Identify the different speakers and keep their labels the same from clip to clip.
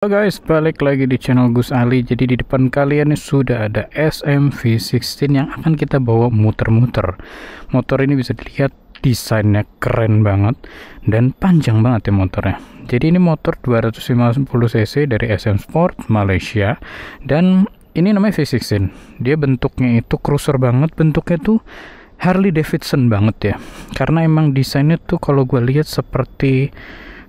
Speaker 1: Halo guys, balik lagi di channel Gus Ali. Jadi di depan kalian ini sudah ada SM-V16 yang akan kita bawa muter-muter. Motor ini bisa dilihat desainnya keren banget dan panjang banget ya motornya. Jadi ini motor 250 cc dari SM Sport Malaysia dan ini namanya V16. Dia bentuknya itu cruiser banget, bentuknya tuh Harley Davidson banget ya. Karena emang desainnya tuh kalau gue lihat seperti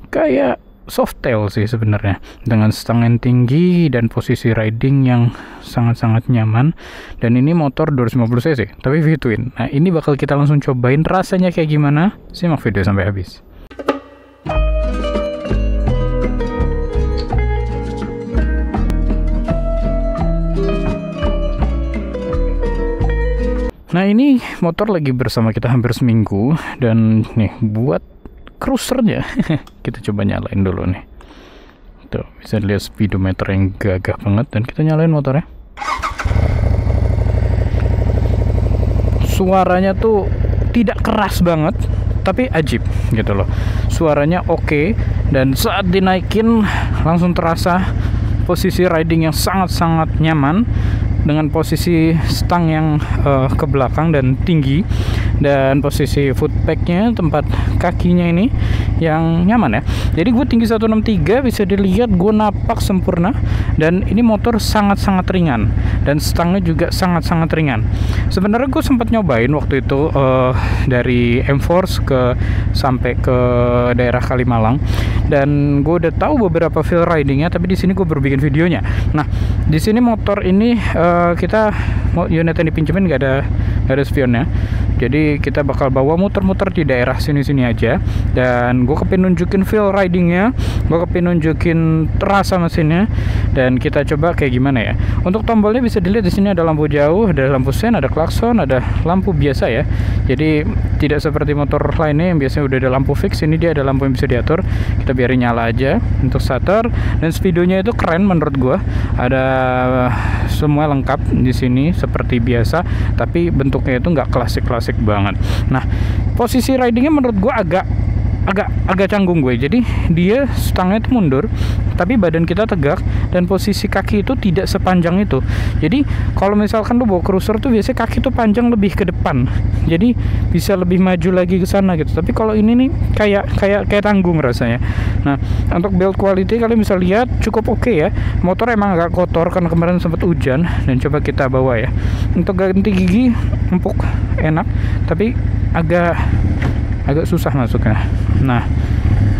Speaker 1: kayak softail sih sebenarnya, dengan stang yang tinggi dan posisi riding yang sangat-sangat nyaman. Dan ini motor 250 cc tapi V-twin. Nah ini bakal kita langsung cobain rasanya kayak gimana. Simak video sampai habis. Nah ini motor lagi bersama kita hampir seminggu, dan nih buat cruisernya kita coba nyalain dulu nih. Tuh bisa lihat speedometer yang gagah banget, dan kita nyalain motornya. Suaranya tuh tidak keras banget tapi ajib gitu loh. Suaranya oke, dan saat dinaikin langsung terasa posisi riding yang sangat-sangat nyaman dengan posisi stang yang ke belakang dan tinggi, dan posisi footpacknya, tempat kakinya ini yang nyaman ya. Jadi gue tinggi 163, bisa dilihat gue napak sempurna, dan ini motor sangat-sangat ringan dan stangnya juga sangat-sangat ringan. Sebenarnya gue sempat nyobain waktu itu dari M-Force sampai ke daerah Kalimalang, dan gue udah tahu beberapa feel ridingnya, tapi di sini gue baru bikin videonya. Nah di sini motor ini kita unit yang dipinjemin nggak ada spionnya, jadi kita bakal bawa muter-muter di daerah sini-sini aja. Dan gue kepin nunjukin feel ridingnya, gue kepin nunjukin rasa mesinnya, dan kita coba kayak gimana ya. Untuk tombolnya bisa dilihat di sini ada lampu jauh, ada lampu sen, ada klakson, ada lampu biasa ya. Jadi tidak seperti motor lainnya yang biasanya udah ada lampu fix, ini dia ada lampu yang bisa diatur. Kita biarin nyala aja untuk starter, dan speedonya itu keren menurut gue. Ada semua lengkap di sini seperti biasa, tapi bentuknya itu nggak klasik banget. Nah posisi ridingnya menurut gue agak canggung gue. Jadi dia stangnya itu mundur tapi badan kita tegak, dan posisi kaki itu tidak sepanjang itu. Jadi kalau misalkan lu bawa cruiser tuh biasanya kaki tuh panjang lebih ke depan, jadi bisa lebih maju lagi ke sana gitu. Tapi kalau ini nih kayak tanggung rasanya. Nah untuk build quality kalian bisa lihat cukup oke ya. Motor emang agak kotor karena kemarin sempat hujan, dan coba kita bawa ya. Untuk ganti gigi empuk, enak, tapi agak susah masuknya. Nah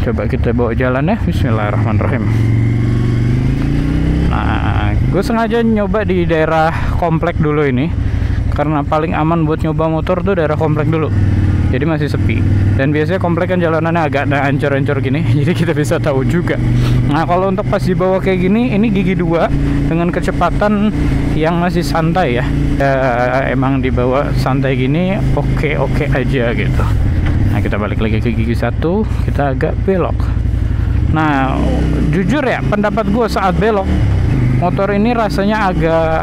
Speaker 1: coba kita bawa jalan ya. Bismillahirrahmanirrahim. Nah gue sengaja nyoba di daerah komplek dulu ini, karena paling aman buat nyoba motor tuh daerah komplek dulu, jadi masih sepi. Dan biasanya komplek kan jalanannya agak ancur-ancur gini, jadi kita bisa tahu juga. Nah kalau untuk pas dibawa kayak gini, ini gigi 2 dengan kecepatan yang masih santai ya. Emang dibawa santai gini oke aja gitu. Nah kita balik lagi ke gigi 1, kita agak belok. Nah jujur ya, pendapat gue saat belok, motor ini rasanya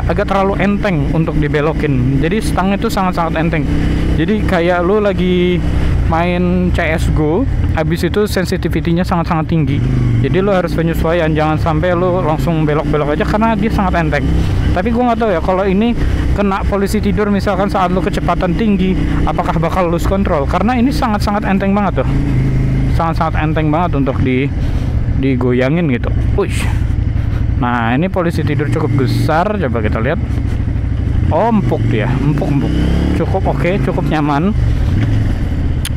Speaker 1: agak terlalu enteng untuk dibelokin. Jadi stangnya itu sangat-sangat enteng. Jadi kayak lu lagi main CSGO, habis itu sensitivity-nya sangat-sangat tinggi. Jadi lu harus penyesuaian, jangan sampai lu langsung belok-belok aja karena dia sangat enteng. Tapi gue nggak tahu ya, kalau ini kena polisi tidur misalkan saat lu kecepatan tinggi, apakah bakal lose control? Karena ini sangat-sangat enteng banget tuh, sangat-sangat enteng banget untuk digoyangin gitu. Push. Nah ini polisi tidur cukup besar, coba kita lihat. Oh empuk dia, empuk, cukup oke, cukup nyaman.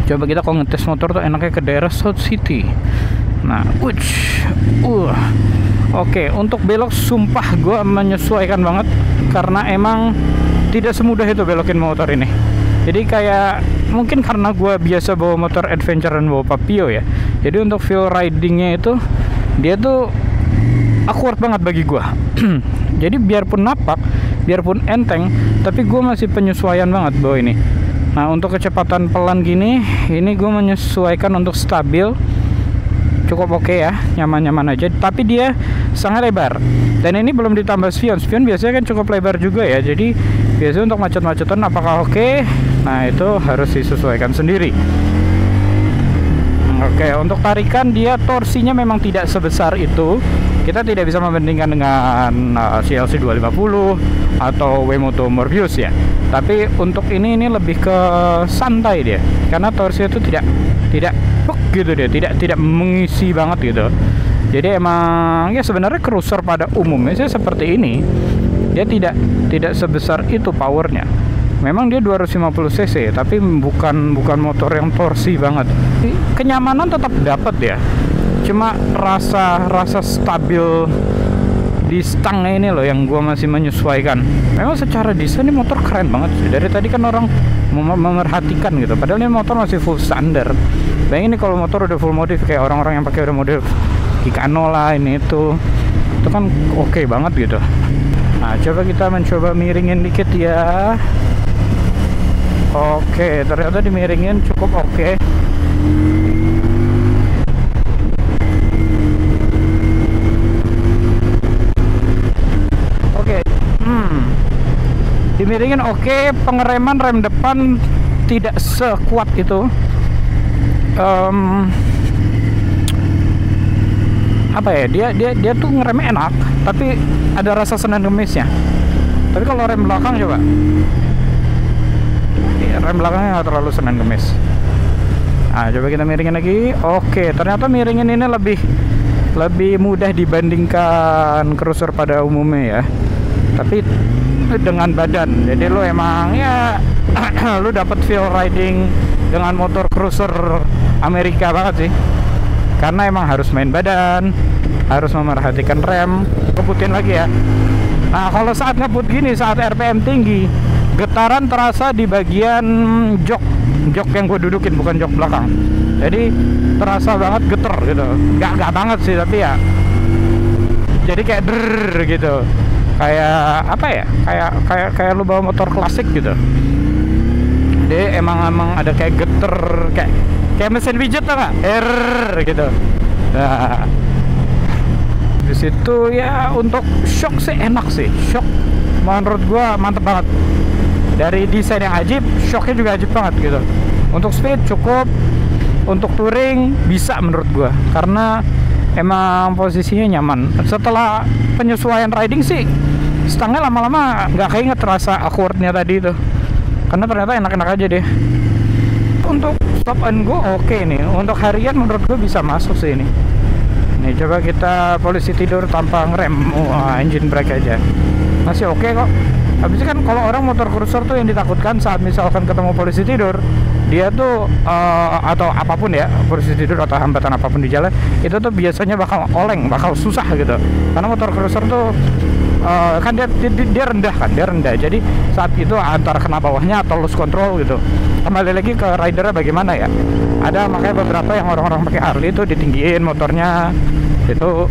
Speaker 1: Coba kita kalau ngetes motor tuh enaknya ke daerah South City. Nah oke, untuk belok sumpah gue menyesuaikan banget, karena emang tidak semudah itu belokin motor ini. Jadi kayak mungkin karena gue biasa bawa motor adventure dan bawa Papio ya, jadi untuk feel ridingnya itu dia tuh awkward banget bagi gue. Jadi biarpun napak, biarpun enteng, tapi gue masih penyesuaian banget bawa ini. Nah untuk kecepatan pelan gini, ini gue menyesuaikan untuk stabil cukup oke ya, nyaman-nyaman aja. Tapi dia sangat lebar, dan ini belum ditambah spion biasanya kan cukup lebar juga ya. Jadi biasanya untuk macet-macetan apakah oke? Nah itu harus disesuaikan sendiri. Oke, untuk tarikan dia torsinya memang tidak sebesar itu, kita tidak bisa membandingkan dengan CLC 250 atau Wemoto Morbius ya. Tapi untuk ini lebih ke santai dia, karena torsinya itu tidak gitu dia, tidak mengisi banget gitu. Jadi emang ya sebenarnya cruiser pada umumnya sih seperti ini. Dia tidak sebesar itu powernya. Memang dia 250 cc, tapi bukan motor yang torsi banget. Kenyamanan tetap dapat ya. Cuma rasa stabil di stangnya ini loh yang gua masih menyesuaikan. Memang secara desain ini motor keren banget sih. Dari tadi kan orang memerhatikan gitu, padahal ini motor masih full standar. Bayangin nih kalau motor udah full modif kayak orang-orang yang pakai udah modif Kikano lah, ini itu kan oke banget gitu. Nah, coba kita mencoba miringin dikit ya. Oke, ternyata dimiringin cukup oke. Dimiringin oke, pengereman rem depan tidak sekuat itu. Apa ya, dia tuh ngeremnya enak, tapi ada rasa Senan Kemisnya. Tapi kalau rem belakang coba, rem belakangnya nggak terlalu Senan Kemis. Nah, coba kita miringin lagi. Oke, ternyata miringin ini lebih mudah dibandingkan cruiser pada umumnya ya. Tapi dengan badan, jadi lo emang ya lo dapet feel riding dengan motor cruiser Amerika banget sih, karena emang harus main badan, harus memerhatikan rem, ngebutin lagi ya. Nah, kalau saat ngebut gini, saat RPM tinggi, getaran terasa di bagian jok yang gue dudukin, bukan jok belakang. Jadi terasa banget geter gitu, nggak banget sih, tapi ya jadi kayak drrrr gitu. Kayak apa ya, kayak lu bawa motor klasik gitu. Dia emang ada kayak geter, kayak mesin pijat tau nggak, gitu. Nah, di situ ya untuk shock sih enak sih. Shock menurut gua mantep banget. Dari desain yang ajib, shocknya juga ajib banget gitu. Untuk speed cukup, untuk touring bisa menurut gua, karena emang posisinya nyaman. Setelah penyesuaian riding sih, stangnya lama-lama nggak keinget terasa awkwardnya tadi itu, karena ternyata enak-enak aja deh. Untuk stop and go oke nih, untuk harian menurut gue bisa masuk sih ini. Nih coba kita polisi tidur tanpa ngerem, engine brake aja masih oke kok. Habis itu kan kalau orang motor cruiser tuh yang ditakutkan saat misalkan ketemu polisi tidur, dia tuh atau apapun ya, polisi tidur atau hambatan apapun di jalan, itu tuh biasanya bakal oleng, bakal susah gitu. Karena motor cruiser tuh kan dia rendah, jadi saat itu antara kena bawahnya atau lose control gitu. Kembali lagi ke ridernya bagaimana ya. Ada makanya beberapa yang orang-orang pakai Harley itu ditinggiin motornya, itu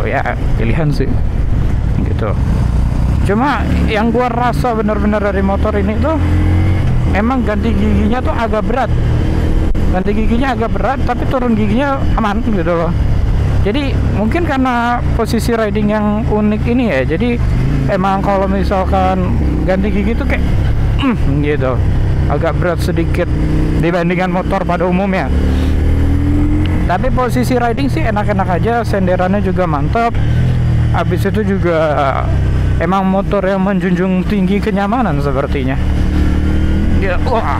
Speaker 1: ya pilihan sih gitu. Cuma yang gua rasa benar-benar dari motor ini tuh emang ganti giginya tuh agak berat. Ganti giginya agak berat, tapi turun giginya aman gitu loh. Jadi mungkin karena posisi riding yang unik ini ya, jadi emang kalau misalkan ganti gigi tuh kayak gitu, agak berat sedikit dibandingkan motor pada umumnya. Tapi posisi riding sih enak-enak aja, senderannya juga mantap. Habis itu juga emang motor yang menjunjung tinggi kenyamanan sepertinya ya. Wah,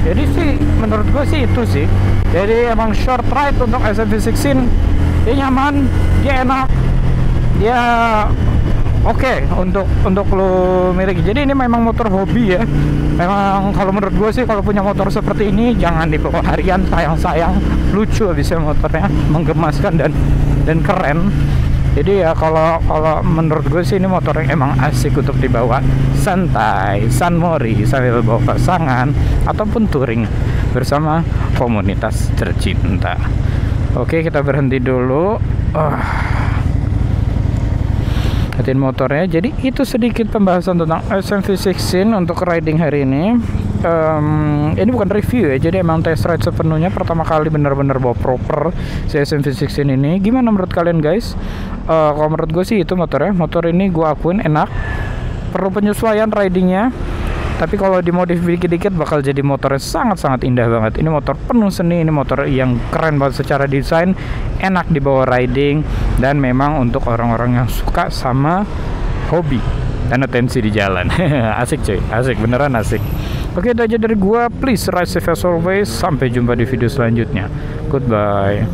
Speaker 1: jadi sih menurut gue sih itu sih. Jadi emang short ride untuk SMP16, dia nyaman, dia enak, dia oke untuk lo miliki. Jadi ini memang motor hobi ya. Memang kalau menurut gue sih, kalau punya motor seperti ini jangan dibawa harian, sayang lucu habisnya motornya, menggemaskan dan keren. Jadi ya kalau menurut gue sih ini motor yang emang asik untuk dibawa santai, sunmori sambil bawa pasangan ataupun touring bersama komunitas tercinta. Oke, kita berhenti dulu. Lihatin motornya. Jadi itu sedikit pembahasan tentang SMP16 untuk riding hari ini. Ini bukan review ya, jadi emang test ride sepenuhnya, pertama kali bener-bener bawa proper si SMP16 ini. Gimana menurut kalian guys? Kalau menurut gue sih itu motornya, motor ini gue akuin enak, perlu penyesuaian ridingnya, Tapi kalau dimodif dikit-dikit bakal jadi motornya sangat-sangat indah banget. Ini motor penuh seni, ini motor yang keren banget secara desain, enak dibawa riding, dan memang untuk orang-orang yang suka sama hobi dan atensi di jalan. Asik cuy, asik, beneran asik. Oke, itu aja dari gua. Please ride safe as always. Sampai jumpa di video selanjutnya. Goodbye.